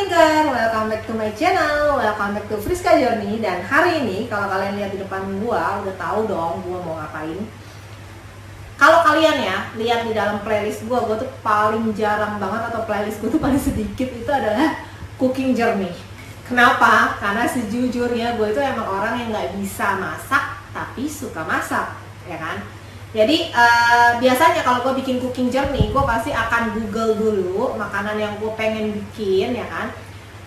Thinker, welcome back to my channel, welcome back to Friska Journey. Dan hari ini kalau kalian lihat di depan gua, udah tahu dong gua mau ngapain. Kalau kalian ya lihat di dalam playlist gua tuh paling jarang banget, atau playlist gua tuh paling sedikit, itu adalah cooking journey. Kenapa? Karena sejujurnya gue itu emang orang yang nggak bisa masak tapi suka masak, ya kan? Jadi biasanya kalau gue bikin cooking journey, gue pasti akan google dulu makanan yang gue pengen bikin, ya kan?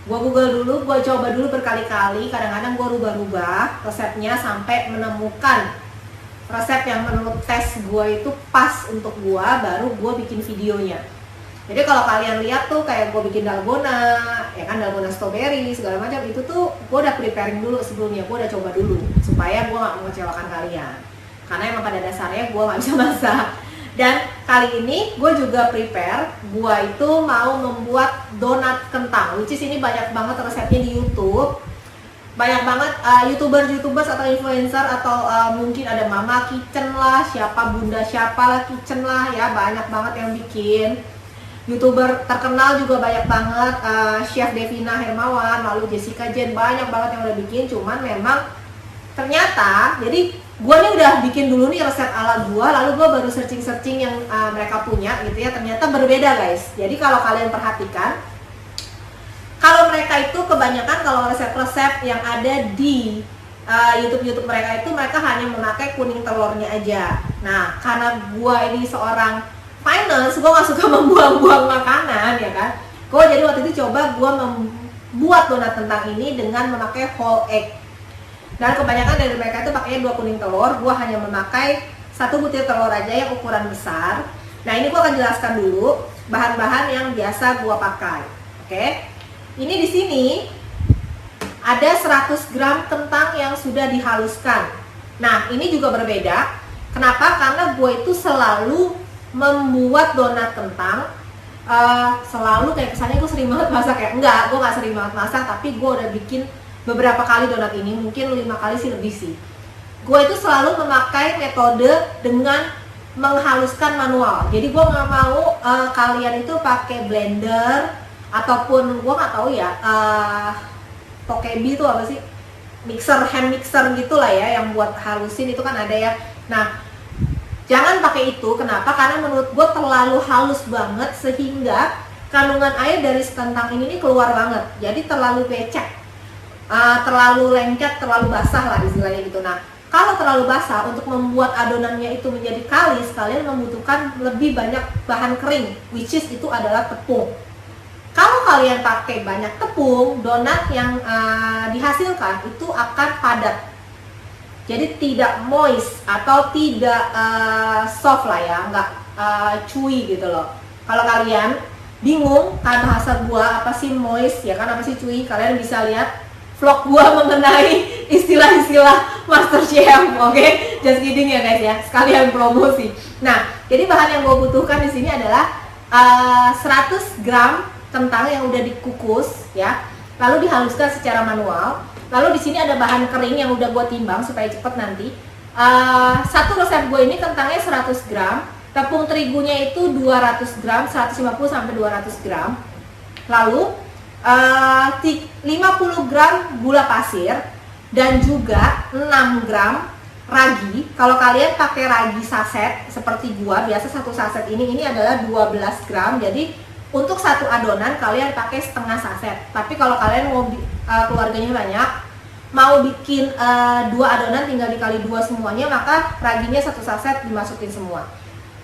Gue google dulu, gue coba dulu berkali-kali, kadang-kadang gue rubah-rubah resepnya sampai menemukan resep yang menurut tes gue itu pas untuk gue, baru gue bikin videonya. Jadi kalau kalian lihat tuh kayak gue bikin dalgona, ya kan, dalgona strawberry segala macam, itu tuh gue udah preparing dulu sebelumnya, gue udah coba dulu supaya gue gak mengecewakan kalian. Karena emang pada dasarnya gue gak bisa masak. Dan kali ini gue juga prepare, gue itu mau membuat donat kentang, which is ini banyak banget resepnya di YouTube. Banyak banget youtubers atau influencer atau mungkin ada Mama Kitchen lah, siapa Bunda siapa lah Kitchen lah, ya banyak banget yang bikin. YouTuber terkenal juga banyak banget, Chef Devina Hermawan, lalu Jessica Jen, banyak banget yang udah bikin. Cuman memang ternyata, jadi gue nih udah bikin dulu nih resep ala gue, lalu gue baru searching yang mereka punya gitu ya, ternyata berbeda guys. Jadi kalau kalian perhatikan, kalau mereka itu kebanyakan kalau resep-resep yang ada di YouTube mereka itu, mereka hanya memakai kuning telurnya aja. Nah, karena gue ini seorang finance, gue gak suka membuang-buang makanan, ya kan. Gue jadi waktu itu coba gue membuat donat kentang ini dengan memakai whole egg. Dan kebanyakan dari mereka itu pakainya 2 kuning telur, gue hanya memakai 1 butir telur aja yang ukuran besar. Nah, ini gue akan jelaskan dulu bahan-bahan yang biasa gue pakai. Oke, ini di sini ada 100 gram kentang yang sudah dihaluskan. Nah, ini juga berbeda. Kenapa? Karena gue itu selalu membuat donat kentang selalu kayak kesannya gue sering banget masak ya. Enggak, gue gak sering banget masak, tapi gue udah bikin beberapa kali donat ini, mungkin 5 kali sih, lebih sih. Gue itu selalu memakai metode dengan menghaluskan manual. Jadi gue nggak mau kalian itu pakai blender ataupun gue nggak tahu ya, tokebi itu apa sih, hand mixer gitulah ya, yang buat halusin itu kan ada ya. Nah, jangan pakai itu. Kenapa? Karena menurut gue terlalu halus banget sehingga kandungan air dari kentang ini keluar banget. Jadi terlalu becek. Terlalu lengket, terlalu basah lah istilahnya gitu. Nah, kalau terlalu basah, untuk membuat adonannya itu menjadi kalis, kalian membutuhkan lebih banyak bahan kering, which is itu adalah tepung. Kalau kalian pakai banyak tepung, donat yang dihasilkan itu akan padat. Jadi tidak moist atau tidak soft lah ya, nggak chewy gitu loh. Kalau kalian bingung kan bahasa gua apa sih moist, ya kan, apa sih chewy, kalian bisa lihat vlog gua mengenai istilah-istilah MasterChef, oke? Just kidding ya guys ya, sekalian promosi. Nah, jadi bahan yang gua butuhkan di sini adalah 100 gram kentang yang udah dikukus ya, lalu dihaluskan secara manual. Lalu di sini ada bahan kering yang udah gua timbang supaya cepet nanti. Satu resep gua ini kentangnya 100 gram, tepung terigunya itu 200 gram, 150 sampai 200 gram. Lalu 50 gram gula pasir dan juga 6 gram ragi. Kalau kalian pakai ragi saset seperti gua, biasa satu saset ini adalah 12 gram. Jadi untuk satu adonan kalian pakai setengah saset. Tapi kalau kalian mau keluarganya banyak, mau bikin 2 adonan tinggal dikali 2 semuanya, maka raginya satu saset dimasukin semua.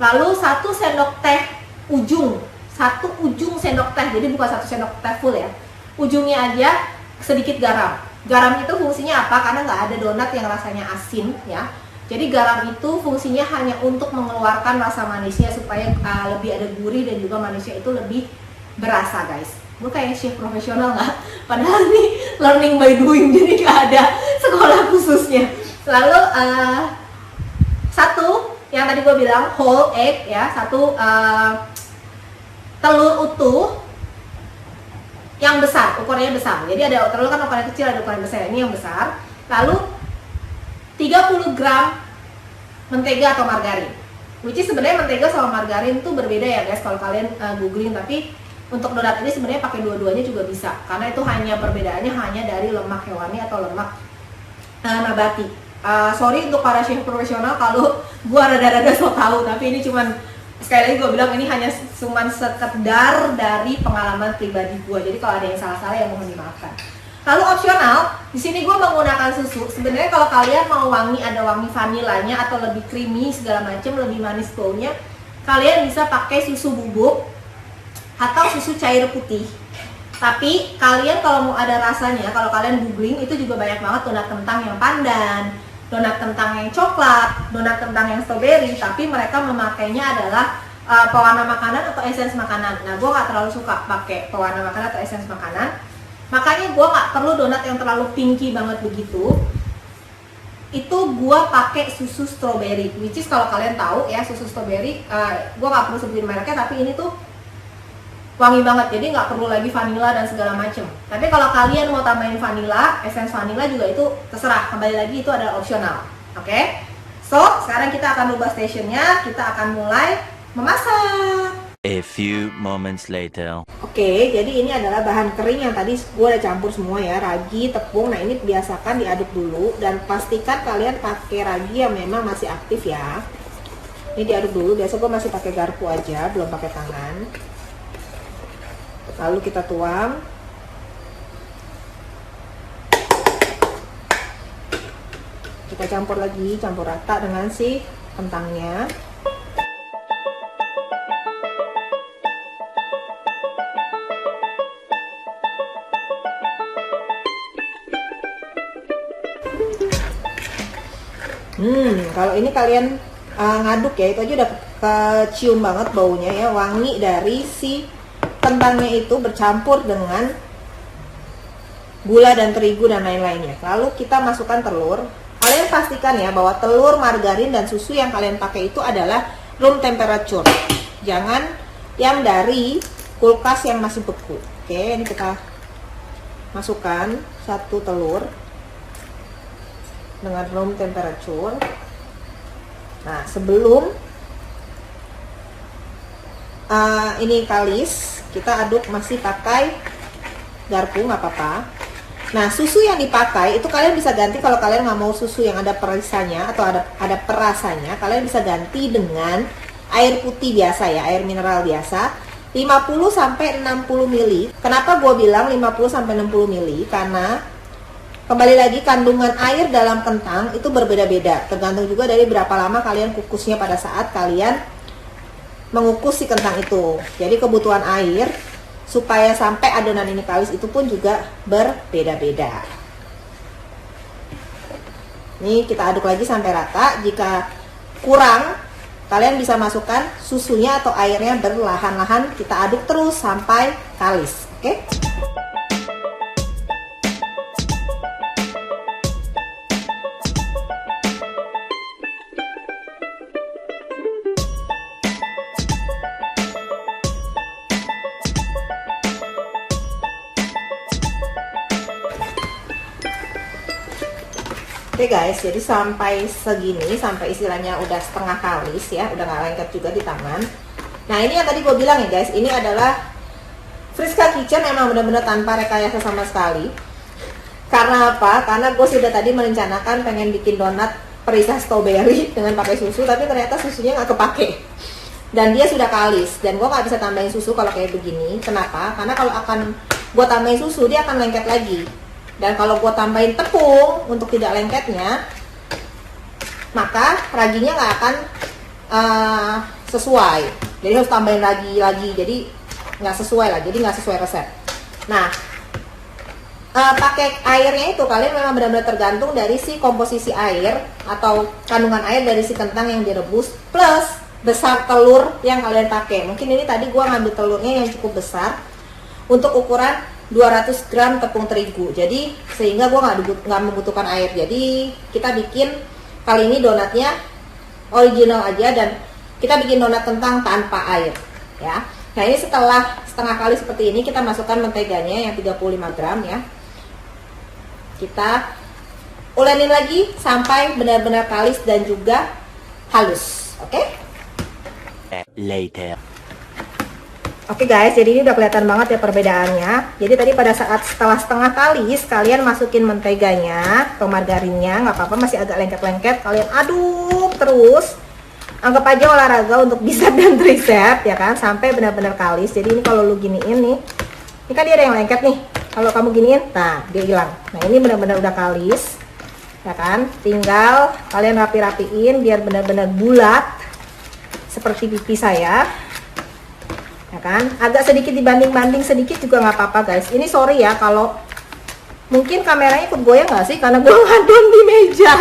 Lalu 1 sendok teh ujung, 1 ujung sendok teh, jadi bukan 1 sendok teh full ya, ujungnya aja sedikit garam. Garam itu fungsinya apa? Karena nggak ada donat yang rasanya asin ya. Jadi garam itu fungsinya hanya untuk mengeluarkan rasa manisnya supaya lebih ada gurih dan juga manisnya itu lebih berasa guys. Gue kayak chef profesional nggak? Padahal ini learning by doing, jadi nggak ada sekolah khususnya. Lalu 1 yang tadi gue bilang whole egg ya, 1 telur utuh yang besar, ukurannya besar. Jadi ada telur kan ukuran kecil, ada ukuran besar. Ini yang besar. Lalu 30 gram mentega atau margarin. Which is sebenarnya mentega sama margarin itu berbeda ya guys kalau kalian googling, tapi untuk donat ini sebenarnya pakai dua-duanya juga bisa, karena itu hanya perbedaannya hanya dari lemak hewani atau lemak nabati. Sorry untuk para chef profesional kalau gua rada-rada so tahu, tapi ini cuman sekali lagi gue bilang ini hanya cuman sekedar dari pengalaman pribadi gua. Jadi kalau ada yang salah-salah ya mohon dimaafkan. Lalu opsional, di sini gue menggunakan susu. Sebenarnya kalau kalian mau wangi, ada wangi vanilanya atau lebih creamy segala macam, lebih manis baunya, kalian bisa pakai susu bubuk atau susu cair putih. Tapi kalian kalau mau ada rasanya, kalau kalian googling itu juga banyak banget donat kentang yang pandan, donat kentang yang coklat, donat kentang yang strawberry, tapi mereka memakainya adalah pewarna makanan atau esens makanan. Nah, gue nggak terlalu suka pakai pewarna makanan atau esens makanan, makanya gue nggak perlu donat yang terlalu pinky banget begitu. Itu gue pakai susu strawberry, which is kalau kalian tahu ya, susu strawberry, gue nggak perlu sebutin mereknya, tapi ini tuh wangi banget, jadi nggak perlu lagi vanilla dan segala macem. Tapi kalau kalian mau tambahin vanilla, essence vanilla juga itu terserah, kembali lagi itu adalah opsional. Oke? So, sekarang kita akan rubah stationnya, kita akan mulai memasak. A few moments later. Oke, jadi ini adalah bahan kering yang tadi gue udah campur semua ya, ragi, tepung. Nah, ini biasakan diaduk dulu dan pastikan kalian pakai ragi yang memang masih aktif ya. Ini diaduk dulu, biasa gue masih pakai garpu aja, belum pakai tangan. Lalu kita tuang. Kita campur lagi, campur rata dengan si kentangnya. Kalau ini kalian ngaduk ya, itu aja udah kecium banget baunya ya, wangi dari si kentangnya itu bercampur dengan gula dan terigu dan lain-lainnya. Lalu kita masukkan telur. Kalian pastikan ya bahwa telur, margarin, dan susu yang kalian pakai itu adalah room temperature. Jangan yang dari kulkas yang masih beku. Oke, ini kita masukkan satu telur dengan room temperature. Nah, sebelum ini kalis, kita aduk masih pakai garpu, nggak apa-apa. Nah, susu yang dipakai itu kalian bisa ganti kalau kalian nggak mau susu yang ada perisanya atau ada perasanya, kalian bisa ganti dengan air putih biasa ya, air mineral biasa, 50-60 ml. Kenapa gue bilang 50-60 ml? Karena kembali lagi kandungan air dalam kentang itu berbeda-beda, tergantung juga dari berapa lama kalian kukusnya pada saat kalian mengukus si kentang itu. Jadi kebutuhan air supaya sampai adonan ini kalis itu pun juga berbeda-beda. Ini kita aduk lagi sampai rata. Jika kurang, kalian bisa masukkan susunya atau airnya berlahan-lahan. Kita aduk terus sampai kalis. Oke? Oke guys, jadi sampai segini, sampai istilahnya udah setengah kalis ya, udah nggak lengket juga di tangan. Nah, ini yang tadi gue bilang ya guys, ini adalah Friska Kitchen, emang benar-benar tanpa rekayasa sama sekali. Karena apa? Karena gue sudah tadi merencanakan pengen bikin donat perisai strawberry dengan pakai susu, tapi ternyata susunya nggak kepake. Dan dia sudah kalis, dan gue nggak bisa tambahin susu kalau kayak begini. Kenapa? Karena kalau akan gue tambahin susu, dia akan lengket lagi. Dan kalau gue tambahin tepung untuk tidak lengketnya, maka raginya nggak akan sesuai. Jadi harus tambahin ragi lagi, jadi nggak sesuai lah, jadi nggak sesuai resep. Nah, pakai airnya itu kalian memang benar-benar tergantung dari si komposisi air atau kandungan air dari si kentang yang direbus plus besar telur yang kalian pakai. Mungkin ini tadi gue ngambil telurnya yang cukup besar untuk ukuran 200 gram tepung terigu, jadi sehingga gue nggak membutuhkan air. Jadi kita bikin kali ini donatnya original aja, dan kita bikin donat kentang tanpa air ya. Nah, ini setelah setengah kali seperti ini, kita masukkan menteganya yang 35 gram ya. Kita ulenin lagi sampai benar-benar kalis dan juga halus. Oke? Later. Oke guys, jadi ini udah kelihatan banget ya perbedaannya. Jadi tadi pada saat setelah setengah kalis, kalian masukin menteganya ke margarinnya, nggak apa-apa masih agak lengket-lengket. Kalian aduk terus. Anggap aja olahraga untuk bicep dan tricep ya kan, sampai benar-benar kalis. Jadi ini kalau lu giniin nih, ini kan dia ada yang lengket nih. Kalau kamu giniin, nah dia hilang. Nah ini benar-benar udah kalis, ya kan. Tinggal kalian rapi-rapiin biar benar-benar bulat seperti pipi saya. Ya kan, agak sedikit dibanding-banding sedikit juga nggak apa-apa guys. Ini sorry ya kalau mungkin kameranya ikut goyang nggak sih, karena gue ngadon di meja.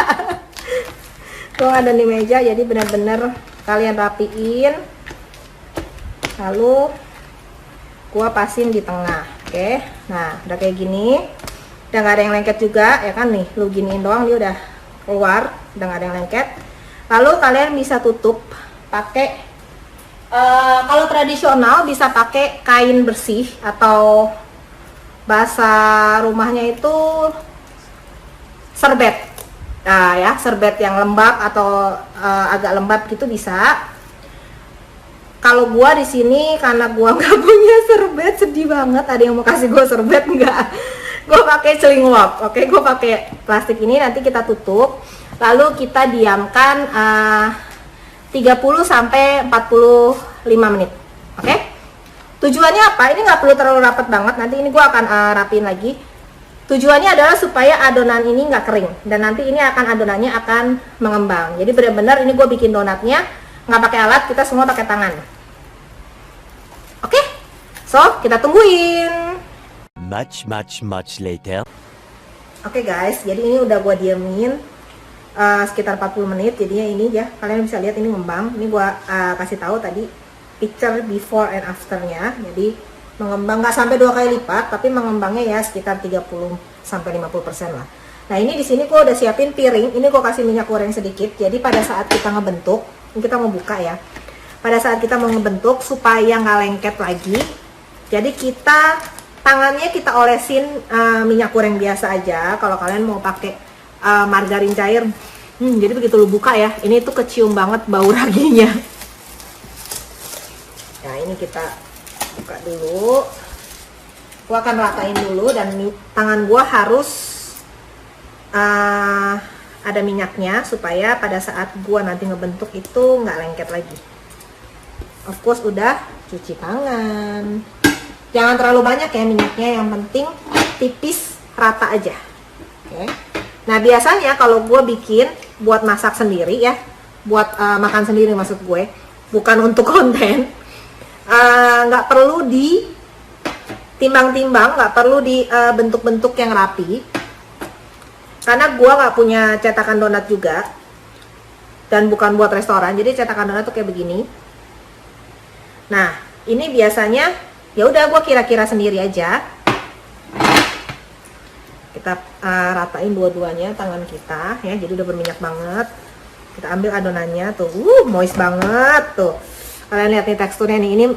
Gue ngadon di meja, jadi benar-benar kalian rapiin, lalu gue pasin di tengah. Oke, nah udah kayak gini, udah nggak ada yang lengket juga ya kan. Nih lu giniin doang, dia udah keluar, udah nggak ada yang lengket. Lalu kalian bisa tutup pakai kalau tradisional bisa pakai kain bersih, atau bahasa rumahnya itu serbet. Nah ya, serbet yang lembab atau agak lembab gitu bisa. Kalau gua di sini karena gua nggak punya serbet, sedih banget. Ada yang mau kasih gua serbet nggak? Gua pakai celing wrap. Oke, gua pakai plastik ini, nanti kita tutup. Lalu kita diamkan 30 sampai 45 menit. Oke? Tujuannya apa? Ini nggak perlu terlalu rapat banget. Nanti ini gue akan rapiin lagi. Tujuannya adalah supaya adonan ini nggak kering, dan nanti ini adonannya akan mengembang. Jadi benar-benar ini gue bikin donatnya nggak pakai alat, kita semua pakai tangan. Oke? So kita tungguin. Much later. Oke guys, jadi ini udah gue diemin sekitar 40 menit. Jadinya ini ya, kalian bisa lihat ini ngembang. Ini gua kasih tahu tadi picture before and afternya. Jadi mengembang nggak sampai 2 kali lipat, tapi mengembangnya ya sekitar 30 sampai 50% lah. Nah ini di sini gua udah siapin piring. Ini gua kasih minyak goreng sedikit. Jadi pada saat kita ngebentuk, ini kita mau buka ya. Pada saat kita mau ngebentuk supaya nggak lengket lagi, jadi kita tangannya kita olesin minyak goreng biasa aja. Kalau kalian mau pakai margarin cair, jadi begitu lu buka ya, ini tuh kecium banget bau raginya. Nah ini kita buka dulu, gua akan ratain dulu, dan tangan gua harus ada minyaknya supaya pada saat gua nanti ngebentuk itu nggak lengket lagi. Of course udah cuci tangan, jangan terlalu banyak ya minyaknya, yang penting tipis rata aja. Oke. Nah biasanya kalau gue bikin buat masak sendiri ya, buat makan sendiri maksud gue, bukan untuk konten, nggak perlu ditimbang-timbang, nggak perlu dibentuk-bentuk yang rapi, karena gue nggak punya cetakan donat juga, dan bukan buat restoran. Jadi cetakan donat tuh kayak begini. Nah ini biasanya ya udah gue kira-kira sendiri aja. Kita ratain dua-duanya tangan kita ya, jadi udah berminyak banget. Kita ambil adonannya tuh, moist banget tuh. Kalian lihat nih teksturnya nih, ini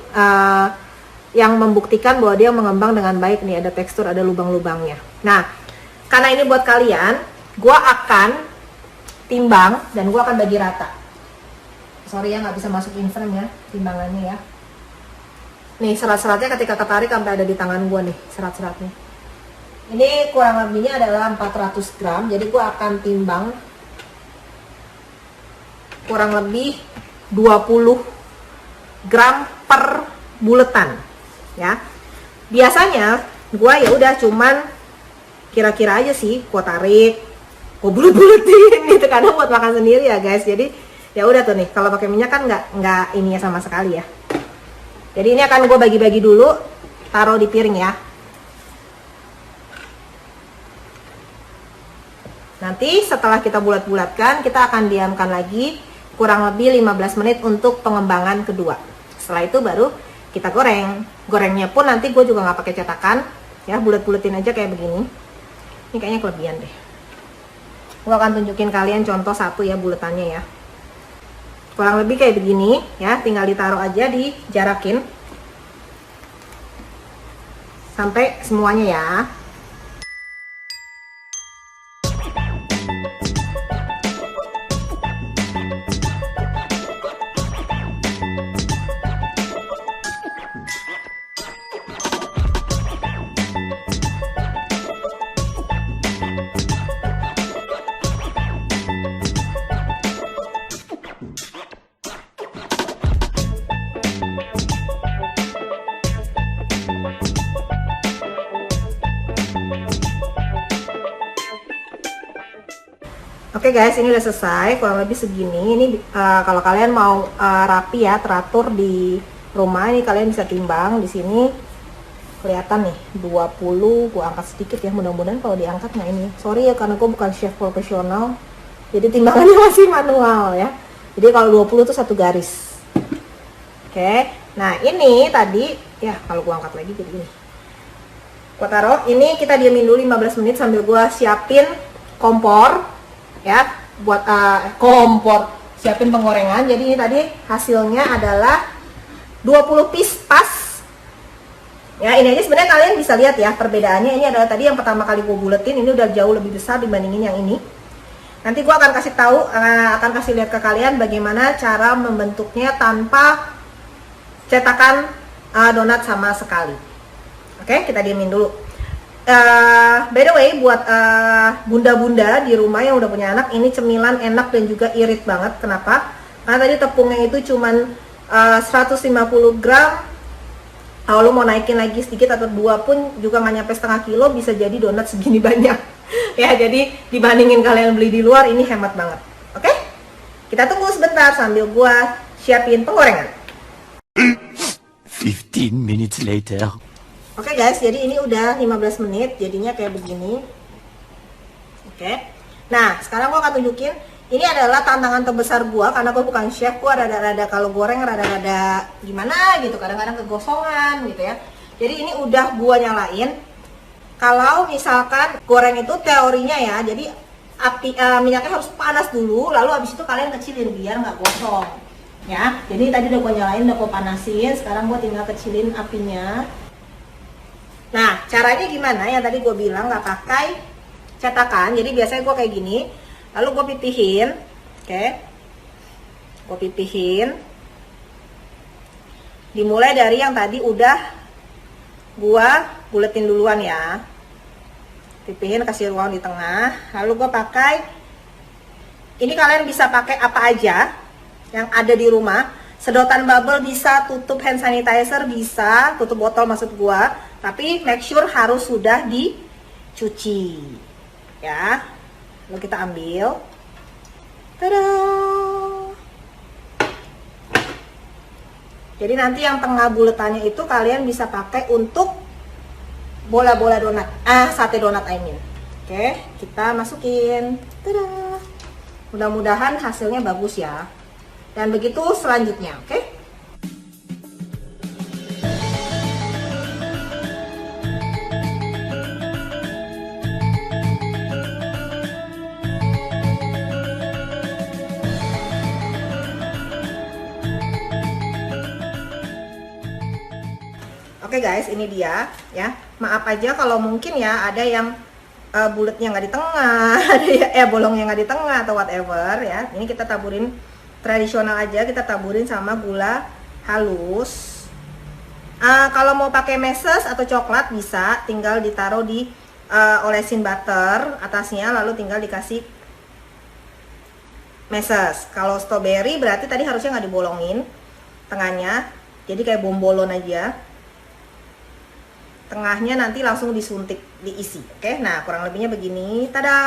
yang membuktikan bahwa dia mengembang dengan baik nih, ada tekstur, ada lubang-lubangnya. Nah, karena ini buat kalian, gua akan timbang dan gua akan bagi rata. Sorry ya nggak bisa masukin frame ya timbangannya ya. Nih serat-seratnya ketika ketarik sampai ada di tangan gua nih, serat-seratnya. Ini kurang lebihnya adalah 400 gram, jadi gue akan timbang kurang lebih 20 gram per buletan ya. Biasanya gue ya udah cuman kira-kira aja sih, gue tarik, gue bulet-buletin gitu, kadang buat makan sendiri ya guys. Jadi ya udah tuh nih, kalau pakai minyak kan nggak ini ya sama sekali ya. Jadi ini akan gue bagi-bagi dulu, taruh di piring ya. Nanti setelah kita bulat-bulatkan, kita akan diamkan lagi kurang lebih 15 menit untuk pengembangan kedua. Setelah itu baru kita goreng. Gorengnya pun nanti gue juga nggak pakai cetakan ya, bulat-bulatin aja kayak begini. Ini kayaknya kelebihan deh. Gue akan tunjukin kalian contoh satu ya buletannya ya. Kurang lebih kayak begini ya, tinggal ditaruh aja, dijarakin sampai semuanya ya. Oke guys, ini udah selesai, kurang lebih segini. Ini kalau kalian mau rapi ya, teratur di rumah, ini kalian bisa timbang di sini. Kelihatan nih, 20, gua angkat sedikit ya, mudah-mudahan kalau diangkat. Nah ini, sorry ya karena gua bukan chef profesional, jadi timbangannya masih manual ya. Jadi kalau 20 tuh satu garis. Oke, nah ini tadi, ya kalau gua angkat lagi jadi gini. Gua taruh, ini kita diamin dulu 15 menit sambil gua siapin kompor. Ya, buat kompor, siapin penggorengan. Jadi ini tadi hasilnya adalah 20 piece pas. Ya, ini aja sebenarnya kalian bisa lihat ya perbedaannya. Ini adalah tadi yang pertama kali gue buletin, ini udah jauh lebih besar dibandingin yang ini. Nanti gue akan kasih tahu, akan kasih lihat ke kalian bagaimana cara membentuknya tanpa cetakan donat sama sekali. Oke, kita diemin dulu. By the way, buat bunda-bunda di rumah yang udah punya anak, ini cemilan enak dan juga irit banget. Kenapa? Karena tadi tepungnya itu cuman 150 gram. Kalau lo mau naikin lagi sedikit atau dua pun juga nggak nyampe setengah kilo, bisa jadi donat segini banyak. Ya, jadi dibandingin kalian beli di luar, ini hemat banget. Oke? Kita tunggu sebentar sambil gua siapin penggorengan. 15 minutes later. Oke guys, jadi ini udah 15 menit, jadinya kayak begini. Oke. Nah, sekarang gua akan tunjukin, ini adalah tantangan terbesar gua karena gua bukan chef. Gua rada-rada kalau goreng rada-rada gimana gitu, kadang-kadang kegosongan gitu ya. Jadi ini udah gua nyalain. Kalau misalkan goreng itu teorinya ya, jadi api minyaknya harus panas dulu, lalu habis itu kalian kecilin biar nggak gosong. Ya. Jadi tadi udah gua nyalain, udah gua panasin, sekarang gua tinggal kecilin apinya. Nah, caranya gimana? Yang tadi gue bilang nggak pakai cetakan. Jadi biasanya gue kayak gini. Lalu gue pipihin. Oke. Gue pipihin. Dimulai dari yang tadi udah gue buletin duluan ya. Pipihin, kasih ruang di tengah. Lalu gue pakai. Ini kalian bisa pakai apa aja yang ada di rumah. Sedotan bubble bisa, tutup hand sanitizer bisa, tutup botol maksud gua. Tapi make sure harus sudah dicuci. Ya. Lalu kita ambil. Tada! Jadi nanti yang tengah buletannya itu kalian bisa pakai untuk bola-bola donat. Sate donat I mean. Oke, kita masukin. Tada! Mudah-mudahan hasilnya bagus ya. Dan begitu selanjutnya, oke? Oke guys, ini dia ya. Maaf aja kalau mungkin ya ada yang bulatnya nggak di tengah, ada bolongnya nggak di tengah atau whatever ya. Ini kita taburin tradisional aja, kita taburin sama gula halus. Kalau mau pakai meses atau coklat bisa, tinggal ditaruh di olesin butter atasnya, lalu tinggal dikasih meses. Kalau strawberry berarti tadi harusnya nggak dibolongin tengahnya, jadi kayak bombolon aja. Tengahnya nanti langsung disuntik, diisi. Oke, nah kurang lebihnya begini. Tada!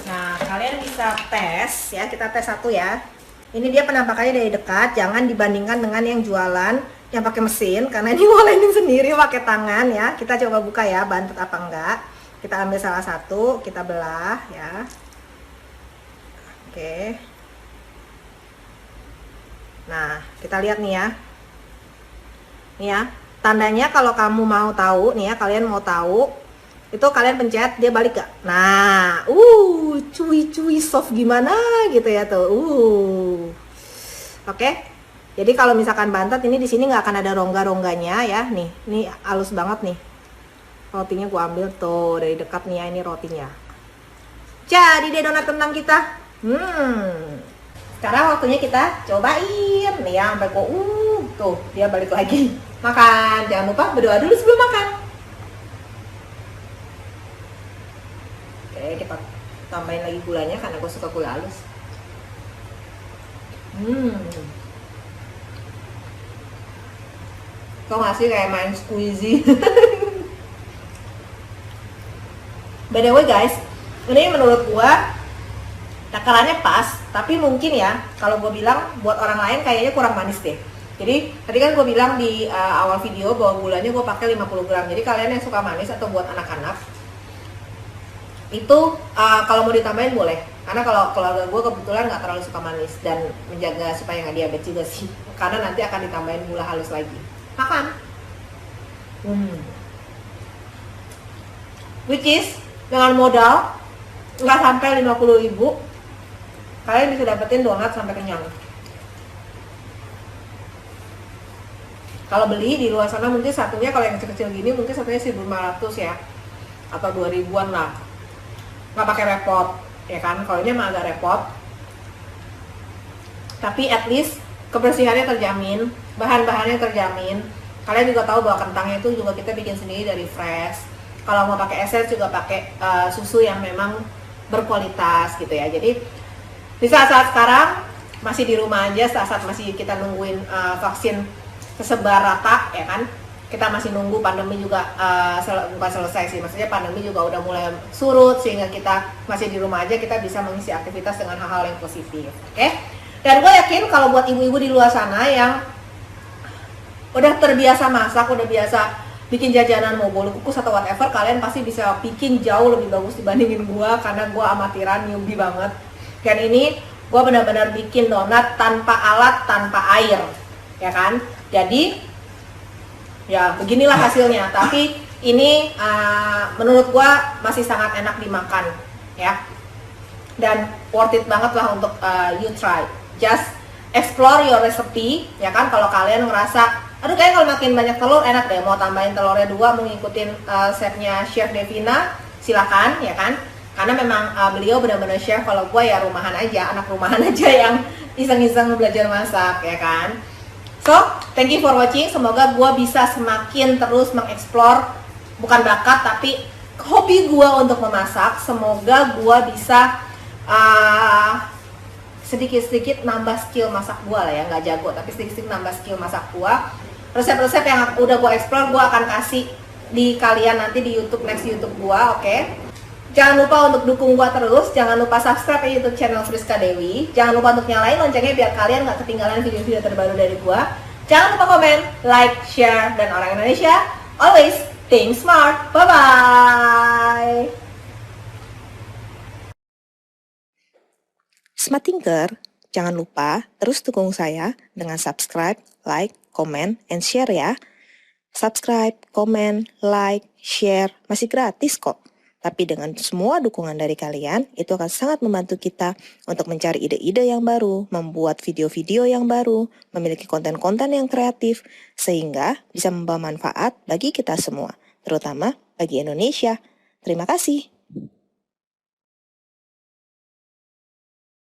Nah, kalian bisa tes ya, kita tes satu ya. Ini dia penampakannya dari dekat, jangan dibandingkan dengan yang jualan yang pakai mesin, karena ini ngolenin sendiri pakai tangan ya. Kita coba buka ya, bantet apa enggak. Kita ambil salah satu, kita belah ya. Oke. Nah, kita lihat nih ya. Nih ya, tandanya kalau kamu mau tahu nih ya, kalian mau tahu itu kalian pencet dia balik gak? Nah, cuy soft gimana gitu ya tuh. Oke. Jadi kalau misalkan bantet ini di sini nggak akan ada rongga-rongganya ya. Nih, ini halus banget nih. Rotinya gua ambil tuh dari dekat nih ya, ini rotinya. Jadi deh donat kentang kita. Sekarang waktunya kita cobain nih ya, sampai kok tuh dia balik lagi. Makan, jangan lupa berdoa dulu sebelum makan. Oke, kita tambahin lagi gulanya karena gue suka gula halus. Kok nggak sih kayak main squeezy? By the way guys, ini menurut gua takarannya pas, tapi mungkin ya kalau gue bilang buat orang lain kayaknya kurang manis deh. Jadi tadi kan gue bilang di awal video bahwa gulanya gue pakai 50 gram. Jadi kalian yang suka manis atau buat anak-anak itu kalau mau ditambahin boleh. Karena kalau keluarga gue kebetulan nggak terlalu suka manis dan menjaga supaya nggak diabetes juga sih. Karena nanti akan ditambahin gula halus lagi. Makan. Which is dengan modal nggak sampai 50.000 kalian bisa dapetin donat sampai kenyang. Kalau beli di luar sana mungkin satunya, kalau yang kecil-kecil gini mungkin satunya 1.500 ya, atau 2.000-an lah. Nggak pakai repot, ya kan? Kalau ini emang agak repot. Tapi at least kebersihannya terjamin, bahan-bahannya terjamin. Kalian juga tahu bahwa kentangnya itu juga kita bikin sendiri dari fresh. Kalau mau pakai essence juga pakai susu yang memang berkualitas gitu ya. Jadi di saat-saat sekarang masih di rumah aja, saat-saat masih kita nungguin vaksin tersebar rata ya kan, kita masih nunggu pandemi juga bukan selesai sih, maksudnya pandemi juga udah mulai surut sehingga kita masih di rumah aja, kita bisa mengisi aktivitas dengan hal-hal yang positif, oke? Dan gue yakin kalau buat ibu-ibu di luar sana yang udah terbiasa masak, udah biasa bikin jajanan mau bolu kukus atau whatever, kalian pasti bisa bikin jauh lebih bagus dibandingin gue, karena gue amatiran, newbie banget. Dan ini gue benar-benar bikin donat tanpa alat, tanpa air, ya kan? Jadi ya beginilah hasilnya. Tapi ini menurut gue masih sangat enak dimakan, ya. Dan worth it banget lah untuk you try. Just explore your recipe, ya kan? Kalau kalian ngerasa, aduh kayak kalau makin banyak telur enak deh, mau tambahin telurnya 2, mau ngikutin chefnya Chef Devina, silakan, ya kan? Karena memang beliau benar-benar chef, kalau gue ya rumahan aja, anak rumahan aja yang iseng-iseng belajar masak, ya kan. So, thank you for watching. Semoga gue bisa semakin terus mengeksplor, bukan bakat tapi hobi gue untuk memasak. Semoga gue bisa sedikit-sedikit nambah skill masak gue lah ya, nggak jago tapi sedikit-sedikit nambah skill masak gue. Resep-resep yang udah gue explore gue akan kasih di kalian nanti di YouTube, next YouTube gue, oke? Jangan lupa untuk dukung gua terus, jangan lupa subscribe ke YouTube channel Friska Dewi. Jangan lupa untuk nyalain loncengnya biar kalian nggak ketinggalan video-video terbaru dari gua. Jangan lupa komen, like, share, dan orang Indonesia always think smart. Bye-bye. Smart Thinker, jangan lupa terus dukung saya dengan subscribe, like, comment, and share ya. Subscribe, comment, like, share, masih gratis kok. Tapi dengan semua dukungan dari kalian, itu akan sangat membantu kita untuk mencari ide-ide yang baru, membuat video-video yang baru, memiliki konten-konten yang kreatif, sehingga bisa membawa manfaat bagi kita semua, terutama bagi Indonesia. Terima kasih.